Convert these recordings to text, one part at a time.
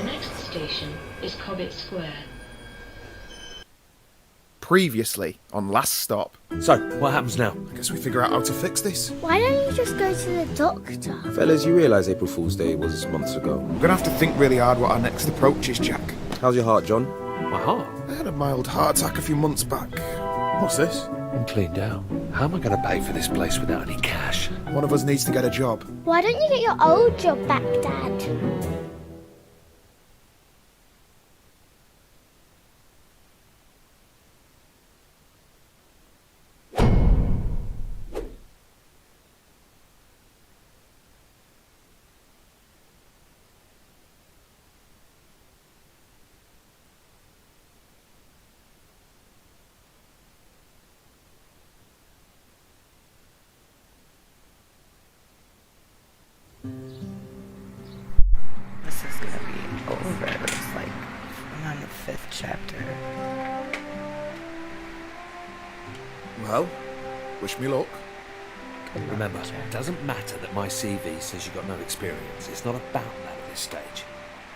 The next station is Cobbett Square. Previously on Last Stop. So, what happens now? I guess we figure out how to fix this. Why don't you just go to the doctor? Fellas, you realise April Fool's Day was months ago. We're gonna have to think really hard what our next approach is, Jack. How's your heart, John? My heart? I had a mild heart attack a few months back. What's this? I'm cleaned out. How am I going to pay for this place without any cash? One of us needs to get a job. Why don't you get your old job back, Dad? This is gonna be over. It's like I'm on the 5th chapter. Well, wish me luck. Remember, it doesn't matter that my CV says you've got no experience. It's not about that at this stage.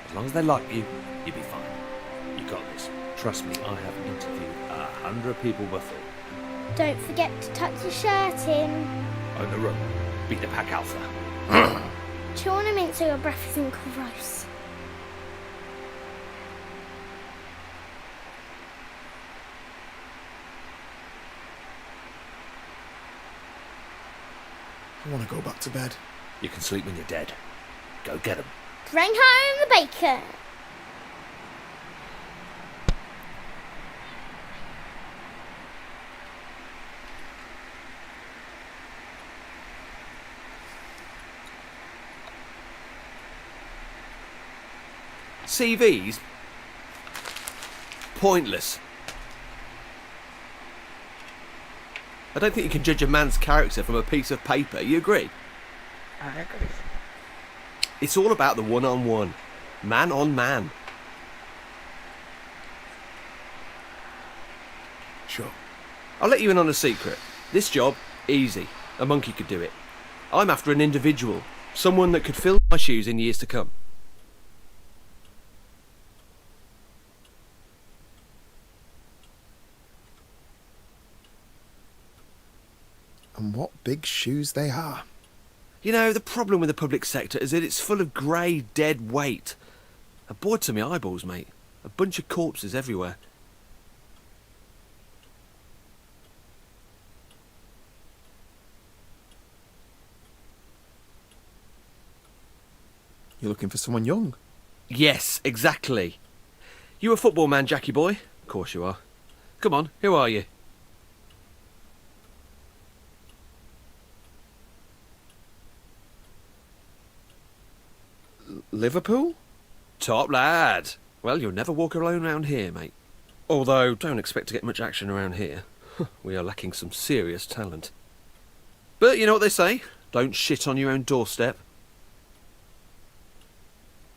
As long as they like you, you'll be fine. You got this. Trust me, I have interviewed 100 people before. Don't forget to tuck your shirt in. Own the room. Beat the pack alpha. Chew on a mint so your breath isn't gross. I want to go back to bed. You can sleep when you're dead. Go get 'em. Bring home the bacon. CVs? Pointless. I don't think you can judge a man's character from a piece of paper. You agree? I agree. It's all about the one-on-one. Man on man. Sure. I'll let you in on a secret. This job, easy. A monkey could do it. I'm after an individual. Someone that could fill my shoes in years to come. And what big shoes they are. You know, the problem with the public sector is that it's full of grey, dead weight. I'm bored to my eyeballs, mate. A bunch of corpses everywhere. You're looking for someone young? Yes, exactly. You a football man, Jackie boy? Of course you are. Come on, who are you? Liverpool? Top lad. Well, you'll never walk alone round here, mate. Although, don't expect to get much action around here. We are lacking some serious talent. But you know what they say? Don't shit on your own doorstep.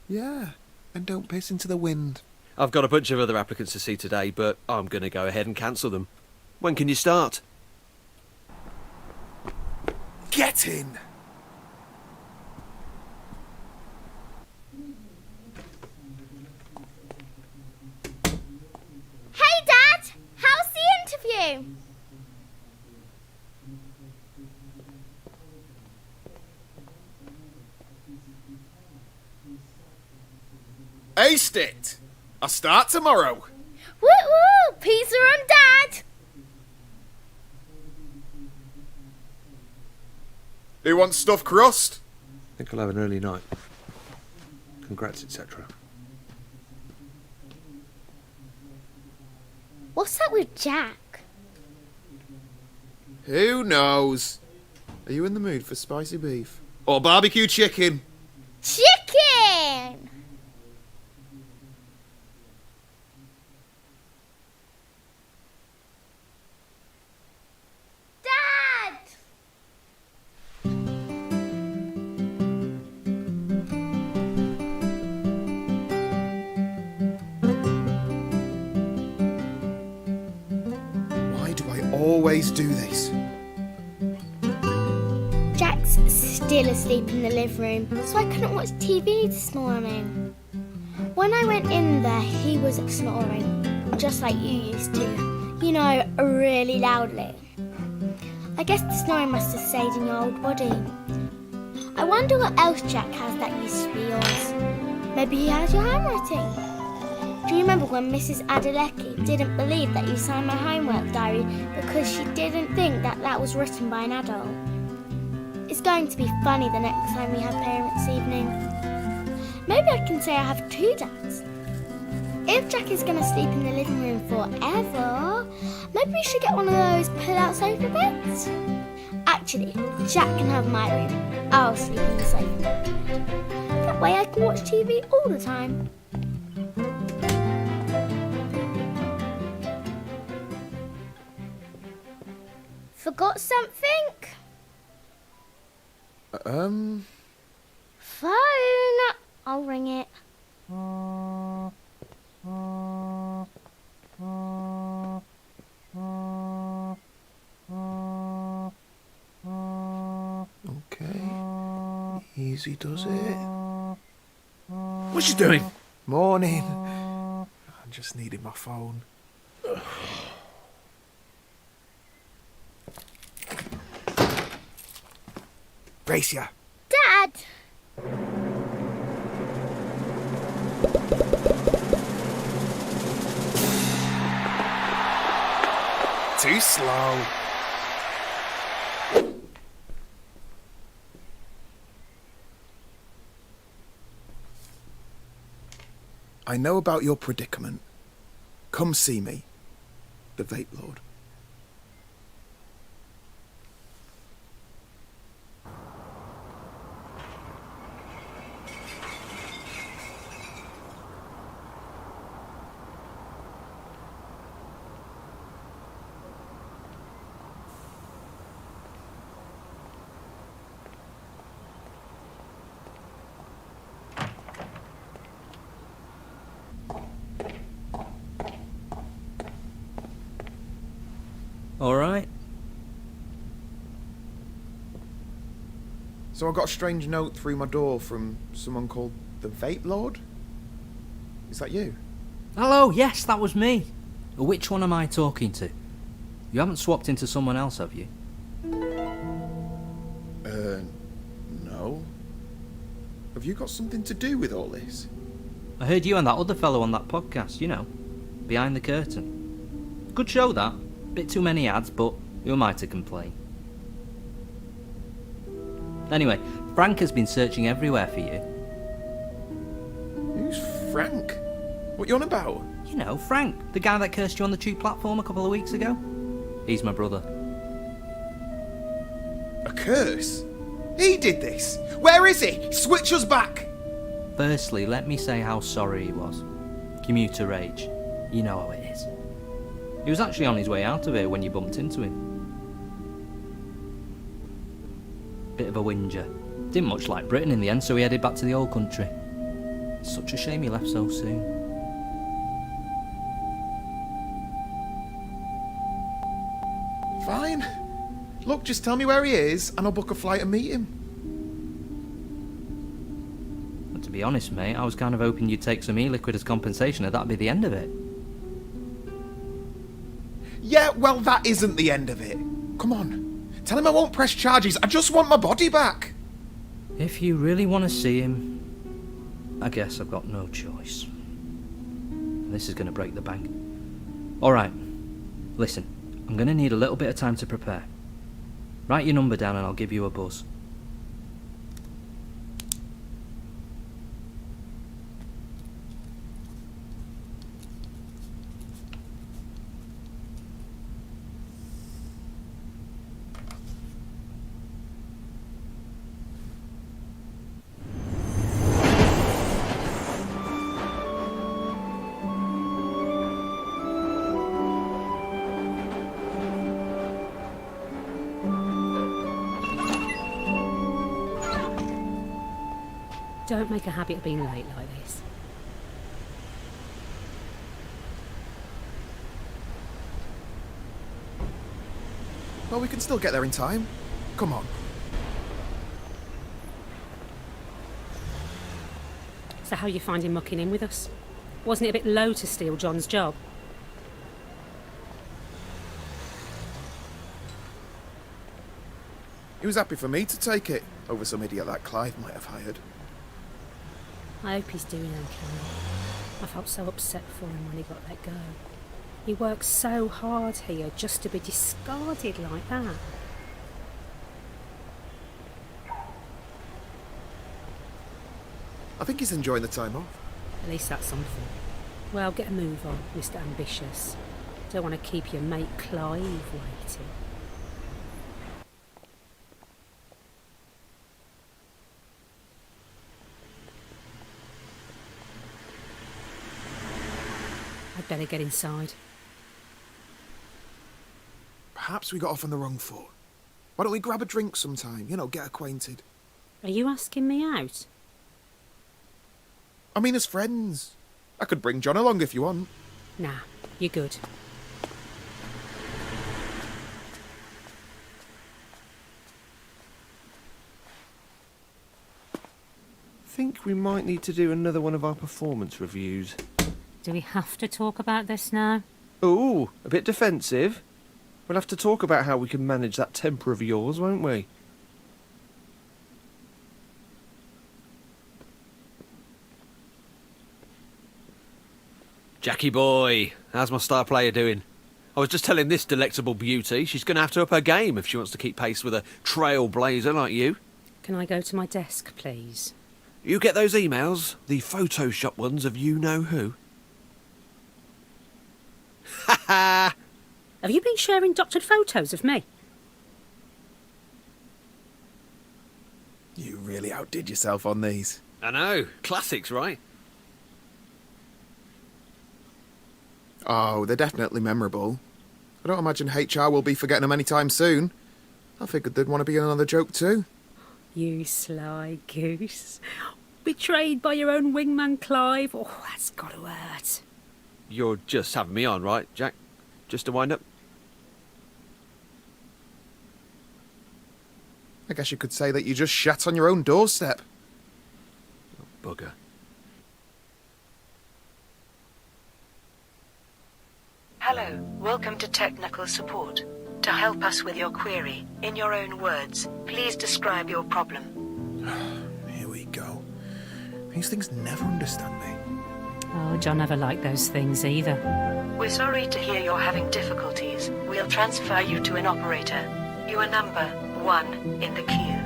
Yeah, and don't piss into the wind. I've got a bunch of other applicants to see today, but I'm going to go ahead and cancel them. When can you start? Get in! Hey, Dad! How's the interview? Aced it! I start tomorrow. Woo woo! Pizza on Dad! Who wants stuffed crust? I think I'll have an early night. Congrats, etc. What's that with Jack? Who knows? Are you in the mood for spicy beef? Or barbecue chicken? Chicken! Dad! Why do I always do this? Jack's still asleep in the living room, so I couldn't watch TV this morning. When I went in there, he was snoring, just like you used to. You know, really loudly. I guess the snoring must have stayed in your old body. I wonder what else Jack has that used to be yours. Maybe he has your handwriting. Do you remember when Mrs. Adeleke didn't believe that you signed my homework diary because she didn't think that that was written by an adult? It's going to be funny the next time we have parents' evening. Maybe I can say I have 2 dads. If Jack is going to sleep in the living room forever, maybe we should get one of those pull-out sofa beds. Actually, Jack can have my room. I'll sleep in the sofa. That way I can watch TV all the time. Forgot something? Phone. I'll ring it. Okay. Easy does it. What's she doing? Morning. I just needed my phone. Brace ya. Dad! Too slow. I know about your predicament. Come see me, the Vape Lord. All right. So I got a strange note through my door from someone called the Vape Lord? Is that you? Hello, yes, that was me. Which one am I talking to? You haven't swapped into someone else, have you? No. Have you got something to do with all this? I heard you and that other fellow on that podcast, you know, Behind the Curtain. Good show, that. Bit too many ads, but who am I to complain? Anyway, Frank has been searching everywhere for you. Who's Frank? What you on about? You know, Frank, the guy that cursed you on the tube platform a couple of weeks ago. He's my brother. A curse? He did this? Where is he? Switch us back! Firstly, let me say how sorry he was. Commuter rage. You know how it is. He was actually on his way out of here when you bumped into him. Bit of a whinger. Didn't much like Britain in the end, so he headed back to the old country. It's such a shame he left so soon. Fine. Look, just tell me where he is and I'll book a flight and meet him. But to be honest, mate, I was kind of hoping you'd take some e-liquid as compensation and that'd be the end of it. Yeah, well, that isn't the end of it. Come on. Tell him I won't press charges. I just want my body back. If you really want to see him, I guess I've got no choice. This is going to break the bank. Alright, listen, I'm going to need a little bit of time to prepare. Write your number down and I'll give you a buzz. Don't make a habit of being late like this. Well, we can still get there in time. Come on. So how you finding mucking in with us? Wasn't it a bit low to steal John's job? He was happy for me to take it, over some idiot that Clive might have hired. I hope he's doing okay. I felt so upset for him when he got let go. He worked so hard here just to be discarded like that. I think he's enjoying the time off. At least that's something. Well, get a move on, Mr. Ambitious. Don't want to keep your mate Clive waiting. I'd better get inside. Perhaps we got off on the wrong foot. Why don't we grab a drink sometime? You know, get acquainted. Are you asking me out? I mean, as friends. I could bring John along if you want. Nah, you're good. Think we might need to do another one of our performance reviews. Do we have to talk about this now? Ooh, a bit defensive. We'll have to talk about how we can manage that temper of yours, won't we? Jackie boy, how's my star player doing? I was just telling this delectable beauty she's going to have to up her game if she wants to keep pace with a trailblazer like you. Can I go to my desk, please? You get those emails? The Photoshop ones of you-know-who? Ha ha! Have you been sharing doctored photos of me? You really outdid yourself on these. I know. Classics, right? Oh, they're definitely memorable. I don't imagine HR will be forgetting them anytime soon. I figured they'd want to be in another joke too. You sly goose. Betrayed by your own wingman Clive. Oh, that's got to hurt. You're just having me on, right, Jack? Just to wind up? I guess you could say that you just shat on your own doorstep. Bugger. Hello, welcome to technical support. To help us with your query, in your own words, please describe your problem. Here we go. These things never understand me. Oh, John never liked those things either. We're sorry to hear you're having difficulties. We'll transfer you to an operator. You are number 1 in the queue.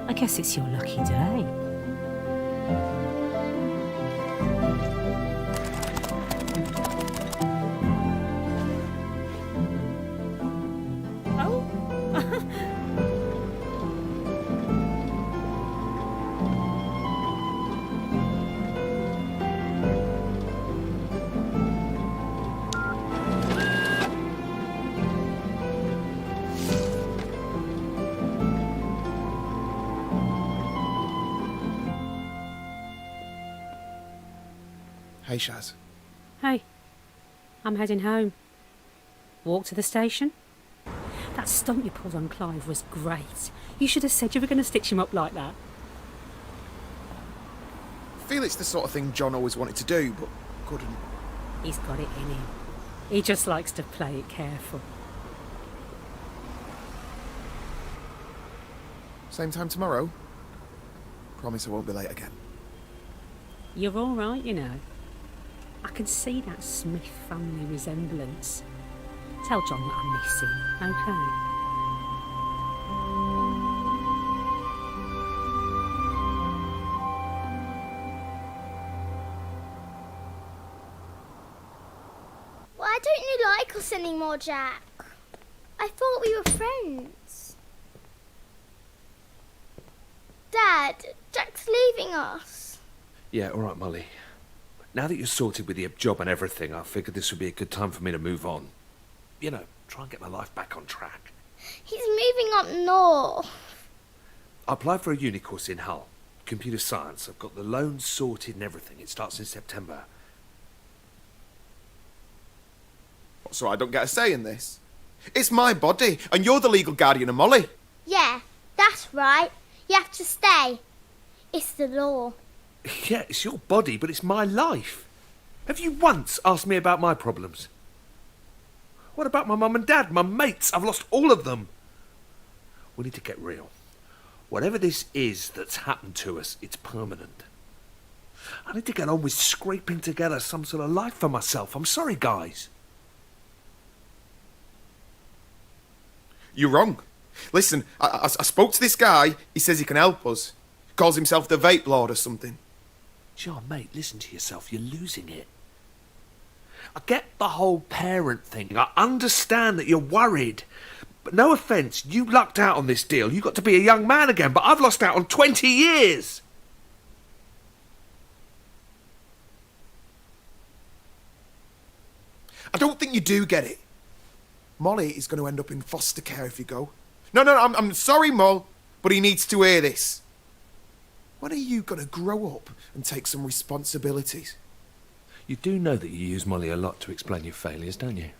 I guess it's your lucky day. Hey, Shaz. Hey, I'm heading home. Walk to the station? That stunt you pulled on Clive was great. You should have said you were going to stitch him up like that. I feel it's the sort of thing John always wanted to do, but couldn't. He's got it in him. He just likes to play it careful. Same time tomorrow? Promise I won't be late again. You're all right, you know. I can see that Smith family resemblance. Tell John that I miss him, okay? Why don't you like us anymore, Jack? I thought we were friends. Dad, Jack's leaving us. Yeah, all right, Molly. Now that you're sorted with your job and everything, I figured this would be a good time for me to move on. You know, try and get my life back on track. He's moving up north. I applied for a uni course in Hull. Computer science. I've got the loans sorted and everything. It starts in September. So I don't get a say in this? It's my body, and you're the legal guardian of Molly. Yeah, that's right. You have to stay. It's the law. Yeah, it's your body, but it's my life. Have you once asked me about my problems? What about my mum and dad, my mates? I've lost all of them. We need to get real. Whatever this is that's happened to us, it's permanent. I need to get on with scraping together some sort of life for myself. I'm sorry, guys. You're wrong. Listen, I spoke to this guy. He says he can help us. Calls himself the Vape Lord or something. John, mate, listen to yourself. You're losing it. I get the whole parent thing. I understand that you're worried. But no offence, you lucked out on this deal. You got to be a young man again, but I've lost out on 20 years. I don't think you do get it. Molly is going to end up in foster care if you go. No, I'm sorry, Moll, but he needs to hear this. When are you going to grow up and take some responsibilities? You do know that you use Molly a lot to explain your failures, don't you?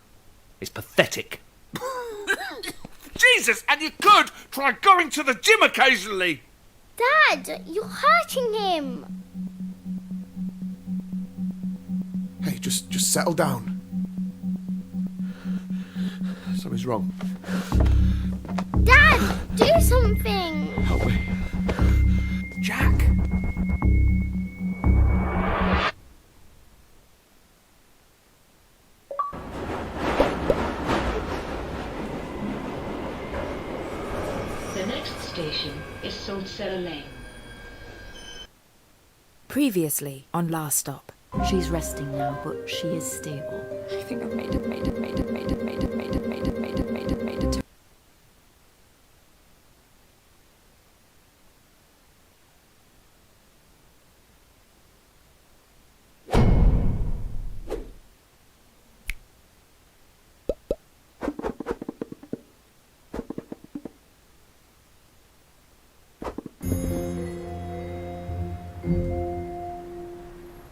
It's pathetic. Jesus, and you could try going to the gym occasionally. Dad, you're hurting him. Hey, just settle down. Something's wrong. Dad, do something. Help me. Jack! The next station is Salt Cellar Lane. Previously on Last Stop. She's resting now, but she is stable. I think I've made it.